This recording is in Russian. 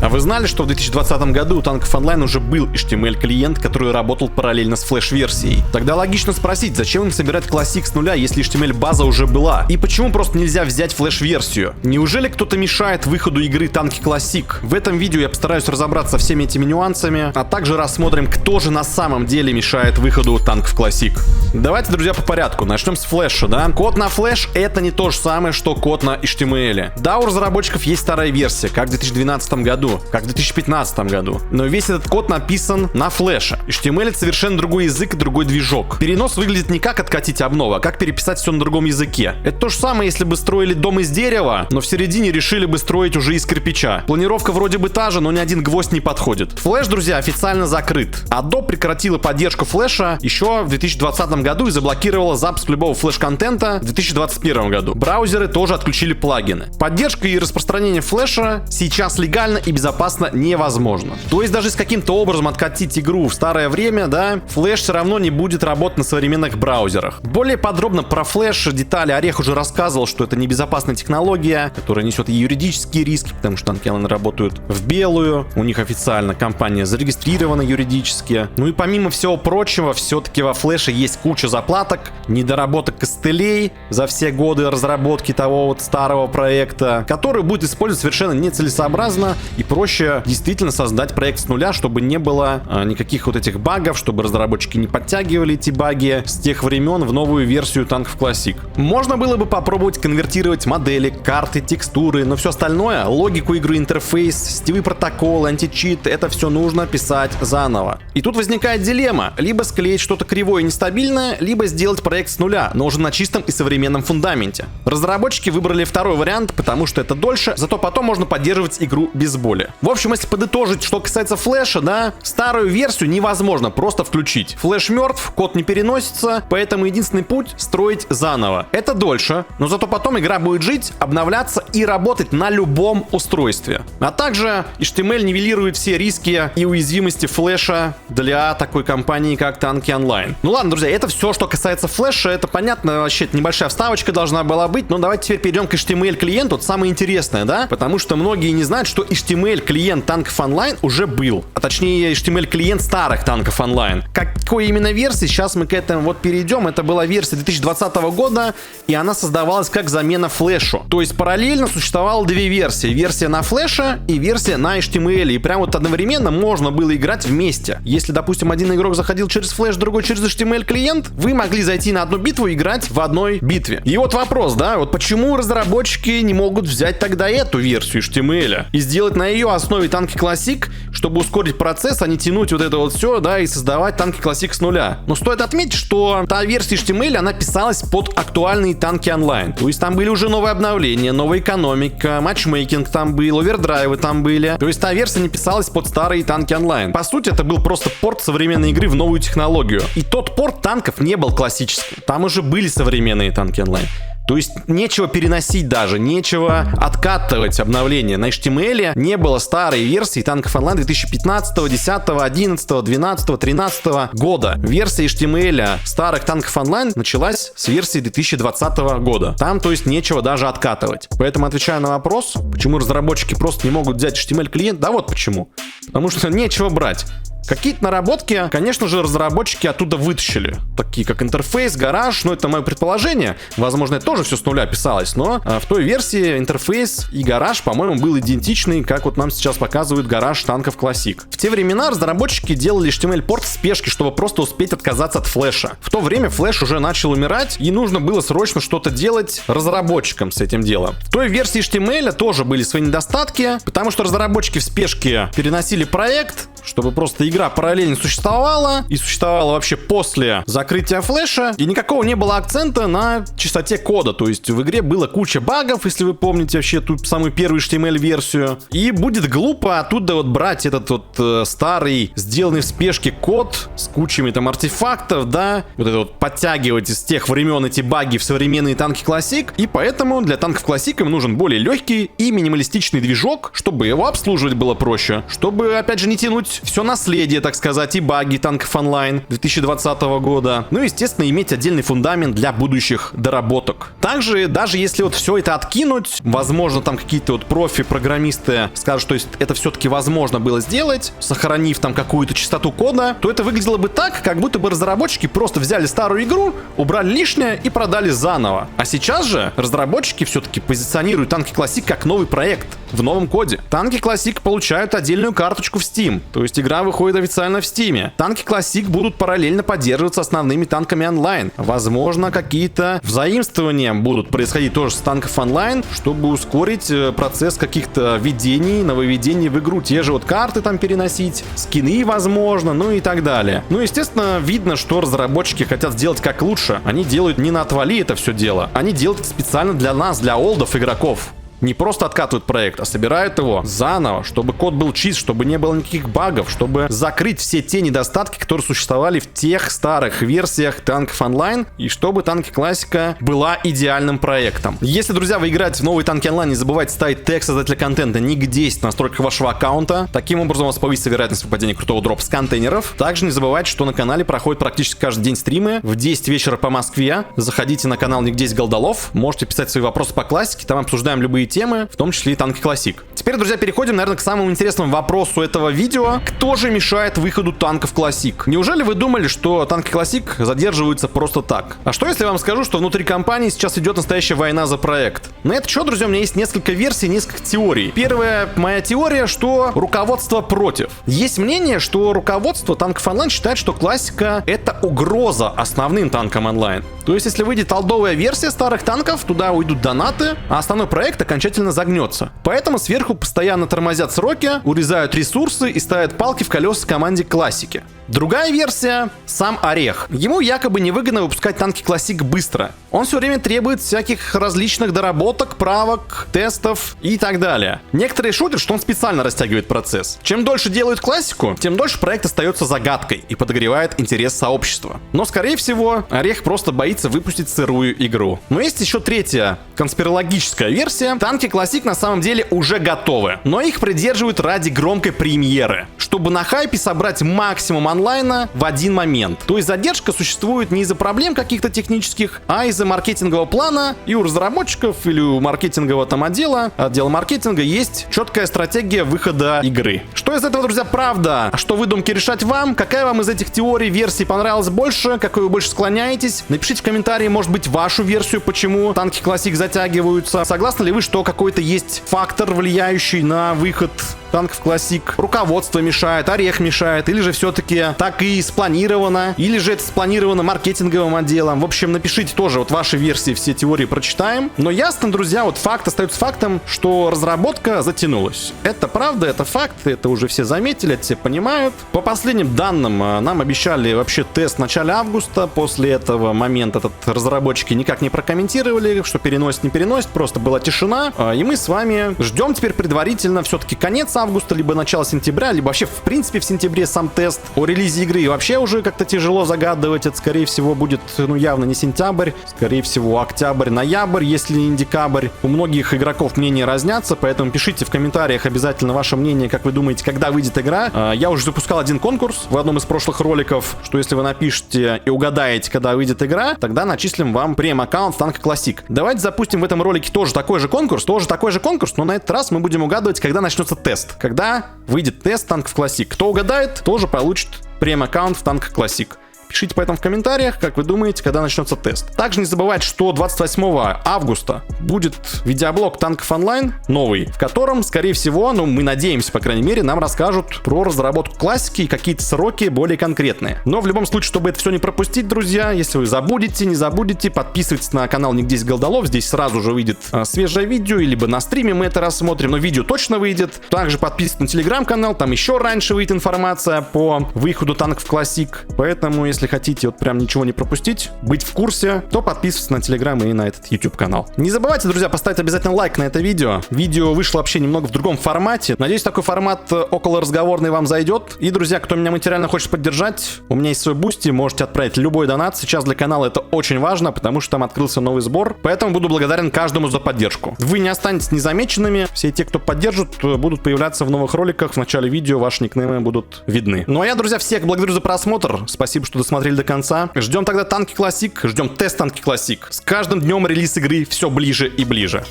А вы знали, что в 2020 году у Танков Онлайн уже был HTML-клиент, который работал параллельно с флеш-версией? Тогда логично спросить, зачем им собирать Classic с нуля, если HTML-база уже была? И почему просто нельзя взять флеш-версию? Неужели кто-то мешает выходу игры Танки Classic? В этом видео я постараюсь разобраться со всеми этими нюансами, а также рассмотрим, кто же на самом деле мешает выходу Танков Classic. Давайте, друзья, по порядку. Начнем с флеша, да? Код на флеш — это не то же самое, что код на HTML. Да, у разработчиков есть старая версия, как в 2012 году, как в 2015 году. Но весь этот код написан на флеше. HTML — это совершенно другой язык и другой движок. Перенос выглядит не как откатить обнову, а как переписать все на другом языке. Это то же самое, если бы строили дом из дерева, но в середине решили бы строить уже из кирпича. Планировка вроде бы та же, но ни один гвоздь не подходит. Флеш, друзья, официально закрыт. Adobe прекратила поддержку флеша еще в 2020 году и заблокировала запуск любого флеш-контента в 2021 году. Браузеры тоже отключили плагины. Поддержка и распространение флеша сейчас легально и безопасно невозможно. То есть даже с каким-то образом откатить игру в старое время, да, флеш все равно не будет работать на современных браузерах. Более подробно про флеш детали Орех уже рассказывал, что это небезопасная технология, которая несет и юридические риски, потому что Танки Онлайн работают в белую, у них официально компания зарегистрирована юридически. Ну и помимо всего прочего, все-таки во флеше есть куча заплаток, недоработок костылей за все годы разработки того вот старого проекта, который будет использовать совершенно нецелесообразно, и проще действительно создать проект с нуля, чтобы не было никаких вот этих багов, чтобы разработчики не подтягивали эти баги с тех времен в новую версию Танков Classic. Можно было бы попробовать конвертировать модели, карты, текстуры, но все остальное, логику игры, интерфейс, сетевые протоколы, античит, это все нужно писать заново. И тут возникает дилемма: либо склеить что-то кривое и нестабильное, либо сделать проект с нуля, но уже на чистом и современном фундаменте. Разработчики выбрали второй вариант, потому что это дольше, зато потом можно поддерживать игру без боли. В общем, если подытожить, что касается флеша, да, старую версию невозможно просто включить. Флеш мертв, код не переносится, поэтому единственный путь — строить заново. Это дольше, но зато потом игра будет жить, обновляться и работать на любом устройстве. А также HTML нивелирует все риски и уязвимости флеша для такой компании, как Танки Онлайн. Ну ладно, друзья, это все, что касается флеша. Это понятно, вообще это небольшая вставочка должна была быть, но давайте теперь перейдем к HTML-клиенту. Это самое интересное, да? Потому что многие не знают, что HTML-клиент Танков Онлайн уже был. А точнее, HTML-клиент старых Танков Онлайн. Какой именно версии? Сейчас мы к этому вот перейдем. Это была версия 2020 года, и она создавалась как замена флешу. То есть параллельно существовало две версии. Версия на флеше и версия на HTML. И прям вот одновременно можно было играть вместе. Если, допустим, один игрок заходил через флеш, другой через HTML-клиент, вы могли зайти на одну битву и играть в одной битве. И вот вопрос, да, вот почему разработчики не могут взять тогда эту версию HTML и сделать на ее основе Танки Classic, чтобы ускорить процесс, а не тянуть вот это вот все, да, и создавать Танки Classic с нуля. Но стоит отметить, что та версия HTML, она писалась под актуальные Танки Онлайн. То есть там были уже новые обновления, новая экономика, матчмейкинг там был, овердрайвы там были. То есть та версия не писалась под старые Танки Онлайн. По сути, это был просто порт современной игры в новую технологию. И тот порт танков не был классическим. Там уже были современные Танки Онлайн. То есть нечего переносить даже, нечего откатывать обновления. На HTML не было старой версии Танков Онлайн 2015, 10, 11, 12, 13 года. Версия HTML старых Танков Онлайн началась с версии 2020 года. Там, то есть, нечего даже откатывать. Поэтому, отвечая на вопрос, почему разработчики просто не могут взять HTML-клиент, да вот почему. Потому что нечего брать. Какие-то наработки, конечно же, разработчики оттуда вытащили. Такие как интерфейс, гараж, это мое предположение. Возможно, это тоже все с нуля писалось, но в той версии интерфейс и гараж, по-моему, был идентичный, как вот нам сейчас показывают гараж Танков Classic. В те времена разработчики делали HTML-порт в спешке, чтобы просто успеть отказаться от флеша. В то время флеш уже начал умирать, и нужно было срочно что-то делать разработчикам с этим делом. В той версии HTML тоже были свои недостатки, потому что разработчики в спешке переносили проект, чтобы просто игра параллельно существовала, и существовала вообще после закрытия флеша, и никакого не было акцента на чистоте кода. То есть в игре было куча багов, если вы помните вообще ту самую первую HTML-версию. И будет глупо оттуда вот брать этот вот старый, сделанный в спешке код с кучами там артефактов, да, вот это вот подтягивать из тех времен эти баги в современные Танки Classic. И поэтому для Танков Classic им нужен более легкий и минималистичный движок, чтобы его обслуживать было проще, чтобы, опять же, не тянуть все наследие наследие, так сказать, и баги танков онлайн 2020 года. Ну и, естественно, иметь отдельный фундамент для будущих доработок. Также, даже если вот все это откинуть, возможно, там какие-то вот профи-программисты скажут, что это все-таки возможно было сделать, сохранив там какую-то частоту кода, то это выглядело бы так, как будто бы разработчики просто взяли старую игру, убрали лишнее и продали заново. А сейчас же разработчики все-таки позиционируют Танки Classic как новый проект в новом коде. Танки Classic получают отдельную карточку в Steam, то есть игра выходит официально в Steam. Танки Classic будут параллельно поддерживаться основными танками онлайн. Возможно, какие-то взаимствования будут происходить тоже с танков онлайн, чтобы ускорить процесс каких-то введений, нововведений в игру. Те же вот карты там переносить, скины, возможно, ну и так далее. Ну, естественно, видно, что разработчики хотят сделать как лучше. Они делают не на отвали это все дело. Они делают это специально для нас, для олдов игроков. Не просто откатывают проект, а собирают его заново, чтобы код был чист, чтобы не было никаких багов, чтобы закрыть все те недостатки, которые существовали в тех старых версиях танков онлайн, и чтобы Танки Классика была идеальным проектом. Если, друзья, вы играете в новые танки онлайн, не забывайте ставить тег создателя контента ник 10 в настройках вашего аккаунта. Таким образом у вас повысится вероятность выпадения крутого дропа с контейнеров. Также не забывайте, что на канале проходят практически каждый день стримы в 10 вечера по Москве. Заходите на канал ник 10 Голдолов, можете писать свои вопросы по классике, там обсуждаем любые темы, в том числе и Танки Classic. Теперь, друзья, переходим, наверное, к самому интересному вопросу этого видео. Кто же мешает выходу танков Classic? Неужели вы думали, что Танки Classic задерживаются просто так? А что, если я вам скажу, что внутри компании сейчас идет настоящая война за проект? На это что, друзья, у меня есть несколько версий, несколько теорий. Первая моя теория, что руководство против. Есть мнение, что руководство танков онлайн считает, что классика — это угроза основным танкам онлайн. То есть, если выйдет олдовая версия старых танков, туда уйдут донаты, а основной проект окончательно загнется. Поэтому сверху постоянно тормозят сроки, урезают ресурсы и ставят палки в колеса команде классики. Другая версия — сам Орех. Ему якобы невыгодно выпускать танки Classic быстро. Он все время требует всяких различных доработок, правок, тестов и так далее. Некоторые шутят, что он специально растягивает процесс. Чем дольше делают классику, тем дольше проект остается загадкой и подогревает интерес сообщества. Но, скорее всего, Орех просто боится выпустить сырую игру. Но есть еще третья конспирологическая версия. Танки Classic на самом деле уже готовы, но их придерживают ради громкой премьеры, чтобы на хайпе собрать максимум онлайна в один момент. То есть задержка существует не из-за проблем каких-то технических, а из-за маркетингового плана, и у разработчиков или у маркетингового там отдела маркетинга есть четкая стратегия выхода игры. Что из этого, друзья, правда? Что выдумки решать вам? Какая вам из этих теорий, версий понравилась больше? Какой вы больше склоняетесь? Напишите в комментарии, может быть, вашу версию, почему танки Classic затягиваются. Согласны ли вы, что какой-то есть фактор, влияющий на выход танков Classic? Руководство мешает, Орех мешает, или же все-таки так и спланировано, или же это спланировано маркетинговым отделом. В общем, напишите тоже вот ваши версии, все теории прочитаем. Но ясно, друзья, вот факт остается фактом, что разработка затянулась. Это правда, это факт, это уже все заметили, это все понимают. По последним данным, нам обещали вообще тест в начале августа. После этого момента разработчики никак не прокомментировали, что переносит, не переносит, просто была тишина. И мы с вами ждем теперь предварительно все-таки конец августа, либо начало сентября, либо вообще, в принципе, в сентябре сам тест. О релизе игры вообще уже как-то тяжело загадывать. Это, скорее всего, будет, ну, явно не сентябрь. Скорее всего, октябрь, ноябрь, если не декабрь. У многих игроков мнения разнятся, поэтому пишите в комментариях обязательно ваше мнение, как вы думаете, когда выйдет игра. Я уже запускал один конкурс в одном из прошлых роликов, что если вы напишите и угадаете, когда выйдет игра, тогда начислим вам прем-аккаунт в Танка Classic. Давайте запустим в этом ролике тоже такой же конкурс, но на этот раз мы будем угадывать, когда начнется тест. Когда выйдет тест Танков Classic. Кто угадает, тоже получит прем-аккаунт в Танка Classic. Пишите поэтому в комментариях, как вы думаете, когда начнется тест. Также не забывайте, что 28 августа будет видеоблог танков онлайн новый, в котором, скорее всего, ну мы надеемся, по крайней мере, нам расскажут про разработку классики и какие-то сроки более конкретные. Но в любом случае, чтобы это все не пропустить, друзья, если вы забудете, не забудете, подписывайтесь на канал ник 10 Голдолов, здесь сразу же выйдет свежее видео, либо на стриме мы это рассмотрим, но видео точно выйдет. Также подписывайтесь на телеграм-канал, там еще раньше выйдет информация по выходу танков Classic, поэтому, если если хотите вот прям ничего не пропустить, быть в курсе, то подписывайтесь на Телеграм и на этот YouTube канал. Не забывайте, друзья, поставить обязательно лайк на это видео. Видео вышло вообще немного в другом формате. Надеюсь, такой формат околоразговорный вам зайдет. И, друзья, кто меня материально хочет поддержать, у меня есть свой бусти, можете отправить любой донат. Сейчас для канала это очень важно, потому что там открылся новый сбор. Поэтому буду благодарен каждому за поддержку. Вы не останетесь незамеченными. Все те, кто поддержит, будут появляться в новых роликах. В начале видео ваши никнеймы будут видны. Ну а я, друзья, всех благодарю за просмотр. Спасибо, что досмотрели до конца. Ждем тогда танки классик, ждем тест танки классик. С каждым днем релиз игры все ближе и ближе.